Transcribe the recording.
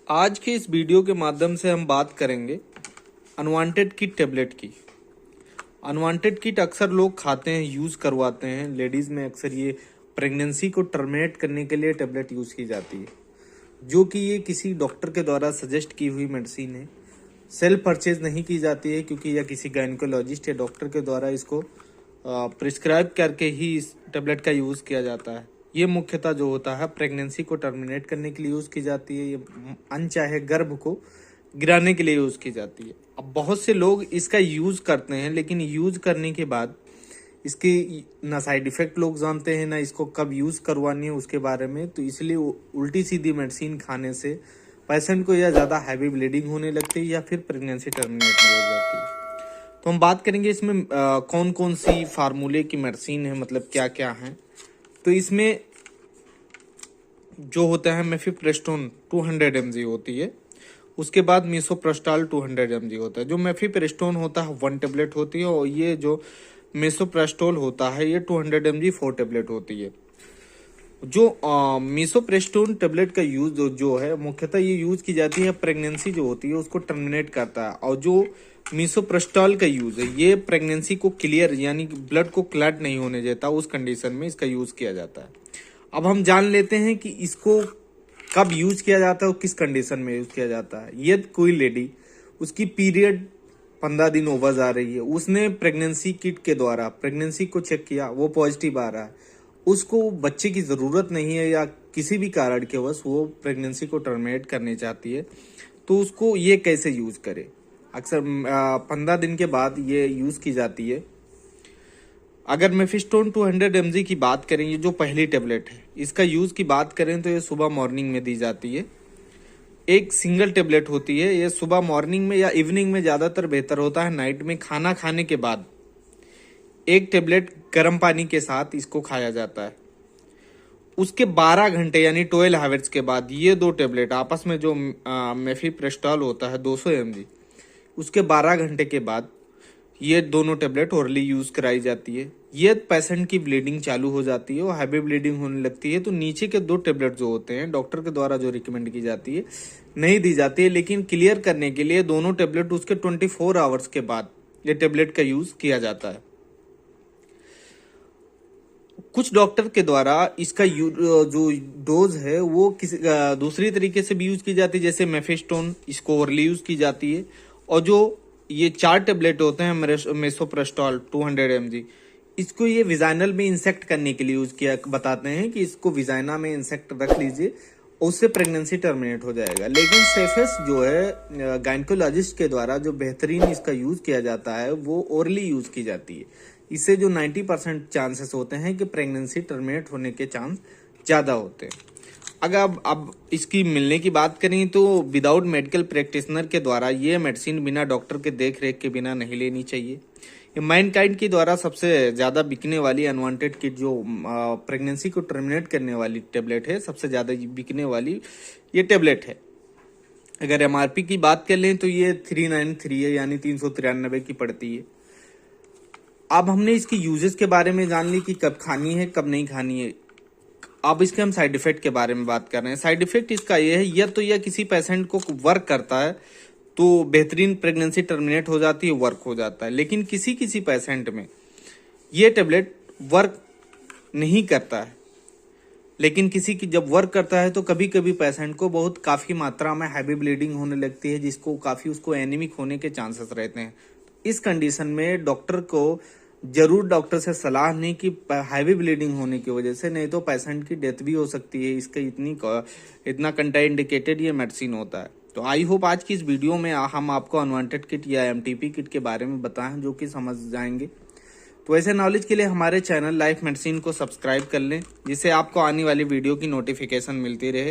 आज के इस वीडियो के माध्यम से हम बात करेंगे अनवांटेड किट टेबलेट की। अनवांटेड किट अक्सर लोग खाते हैं, यूज़ करवाते हैं। लेडीज़ में अक्सर ये प्रेगनेंसी को टर्मिनेट करने के लिए टेबलेट यूज़ की जाती है, जो कि ये किसी डॉक्टर के द्वारा सजेस्ट की हुई मेडिसिन है। सेल्फ परचेज नहीं की जाती है, क्योंकि यह किसी गायनेकोलॉजिस्ट या डॉक्टर के द्वारा इसको प्रिस्क्राइब करके ही इस टेबलेट का यूज़ किया जाता है। ये मुख्यतः जो होता है प्रेगनेंसी को टर्मिनेट करने के लिए यूज़ की जाती है। ये अनचाहे गर्भ को गिराने के लिए यूज़ की जाती है। अब बहुत से लोग इसका यूज़ करते हैं, लेकिन यूज़ करने के बाद इसके ना साइड इफ़ेक्ट लोग जानते हैं, ना इसको कब यूज़ करवानी है उसके बारे में। तो इसलिए उल्टी सीधी मेडिसिन खाने से पेशेंट को या ज़्यादा हैवी ब्लीडिंग होने लगती है या फिर प्रेगनेंसी टर्मिनेट हो जाती है। तो हम बात करेंगे इसमें कौन कौन सी फार्मूले की मेडिसिन है, मतलब क्या क्या है। तो इसमें जो होता है मेफिप्रेस्टोन 200 mg होती है। उसके बाद मिसोप्रेस्टॉल 200 mg होता है। जो मेफिप्रेस्टोन होता है 1 टेबलेट होती है, और ये जो मिसोप्रेस्टोल होता है ये 200 mg 4 टेबलेट होती है। जो मिसोप्रेस्टोन टेबलेट का यूज जो है मुख्यतः ये यूज की जाती है प्रेगनेंसी जो होती है उसको टर्मिनेट करता है, और जो मिसोप्रेस्टॉल का यूज है ये प्रेगनेंसी को क्लियर यानी ब्लड को क्लॉट नहीं होने देता, उस कंडीशन में इसका यूज किया जाता है। अब हम जान लेते हैं कि इसको कब यूज किया जाता है और किस कंडीशन में यूज किया जाता है। यदि कोई लेडी उसकी पीरियड 15 दिन ओवर जा रही है, उसने प्रेगनेंसी किट के द्वारा प्रेगनेंसी को चेक किया, वो पॉजिटिव आ रहा है, उसको बच्चे की ज़रूरत नहीं है या किसी भी कारण के वश वो प्रेगनेंसी को टर्मिनेट करनी चाहती है, तो उसको ये कैसे यूज़ करे। अक्सर 15 दिन के बाद ये यूज़ की जाती है। अगर मेफिस्टोन 200 mg की बात करें, ये जो पहली टेबलेट है इसका यूज़ की बात करें तो ये सुबह मॉर्निंग में दी जाती है। एक सिंगल टेबलेट होती है, ये सुबह मॉर्निंग में या इवनिंग में ज़्यादातर बेहतर होता है। नाइट में खाना खाने के बाद एक टेबलेट गर्म पानी के साथ इसको खाया जाता है। उसके 12 घंटे यानी 12 आवर्स के बाद ये दो टेबलेट आपस में जो मेफिप्रेस्टॉल होता है 200 mg, उसके 12 घंटे के बाद ये दोनों टेबलेट ओरली यूज कराई जाती है। ये पेशेंट की ब्लीडिंग चालू हो जाती है और हैवी ब्लीडिंग होने लगती है, तो नीचे के दो टेबलेट जो होते हैं डॉक्टर के द्वारा जो रिकमेंड की जाती है नहीं दी जाती है, लेकिन क्लियर करने के लिए दोनों टेबलेट उसके 24 आवर्स के बाद ये टेबलेट का यूज किया जाता है। कुछ डॉक्टर के द्वारा इसका जो डोज है वो किसी दूसरी तरीके से भी यूज की जाती है, जैसे मेफिस्टोन इसको ओरली यूज की जाती है। और जो ये 4 टेबलेट होते हैं मेसोप्रेस्टॉल 200 mg, इसको ये विजाइनल में इंसेक्ट करने के लिए यूज किया बताते हैं कि इसको विजाइना में इंसेक्ट रख लीजिए, उससे प्रेगनेंसी टर्मिनेट हो जाएगा। लेकिन सेफेस्ट जो है गायनेकोलॉजिस्ट के द्वारा जो बेहतरीन इसका यूज किया जाता है वो ओरली यूज की जाती है। इससे जो 90% चांसेस होते हैं कि प्रेगनेंसी टर्मिनेट होने के चांस ज़्यादा होते हैं। अगर अब इसकी मिलने की बात करें तो विदाउट मेडिकल प्रैक्टिशनर के द्वारा ये मेडिसिन बिना डॉक्टर के देख रेख के बिना नहीं लेनी चाहिए। ये मैनकाइंड के द्वारा सबसे ज़्यादा बिकने वाली अनवांटेड किट जो प्रेगनेंसी को टर्मिनेट करने वाली टेबलेट है, सबसे ज़्यादा बिकने वाली ये टेबलेट है। अगर MRP की बात कर लें तो ये 393 है, यानी 393 की पड़ती है। अब हमने इसकी यूजेस के बारे में जान ली कि कब खानी है कब नहीं खानी है। अब इसके हम साइड इफेक्ट के बारे में बात कर रहे हैं। साइड इफेक्ट इसका ये है, यह किसी पेशेंट को वर्क करता है तो बेहतरीन प्रेगनेंसी टर्मिनेट हो जाती है, वर्क हो जाता है। लेकिन किसी किसी पेशेंट में ये टेबलेट वर्क नहीं करता है, लेकिन किसी की जब वर्क करता है तो कभी कभी पेशेंट को बहुत काफ़ी मात्रा में हैवी ब्लीडिंग होने लगती है, जिसको काफ़ी उसको एनीमिक होने के चांसेस रहते हैं। इस कंडीशन में डॉक्टर को जरूर डॉक्टर से सलाह नहीं कि हैवी ब्लीडिंग होने की वजह से, नहीं तो पेशेंट की डेथ भी हो सकती है। इसका इतना कंट्राइंडिकेटेड ये मेडिसिन होता है। तो आई होप आज की इस वीडियो में हम आपको अनवांटेड किट या MTP किट के बारे में बताएं, जो कि समझ जाएंगे। तो ऐसे नॉलेज के लिए हमारे चैनल लाइफ मेडिसिन को सब्सक्राइब कर लें, जिससे आपको आने वाली वीडियो की नोटिफिकेशन मिलती रहे।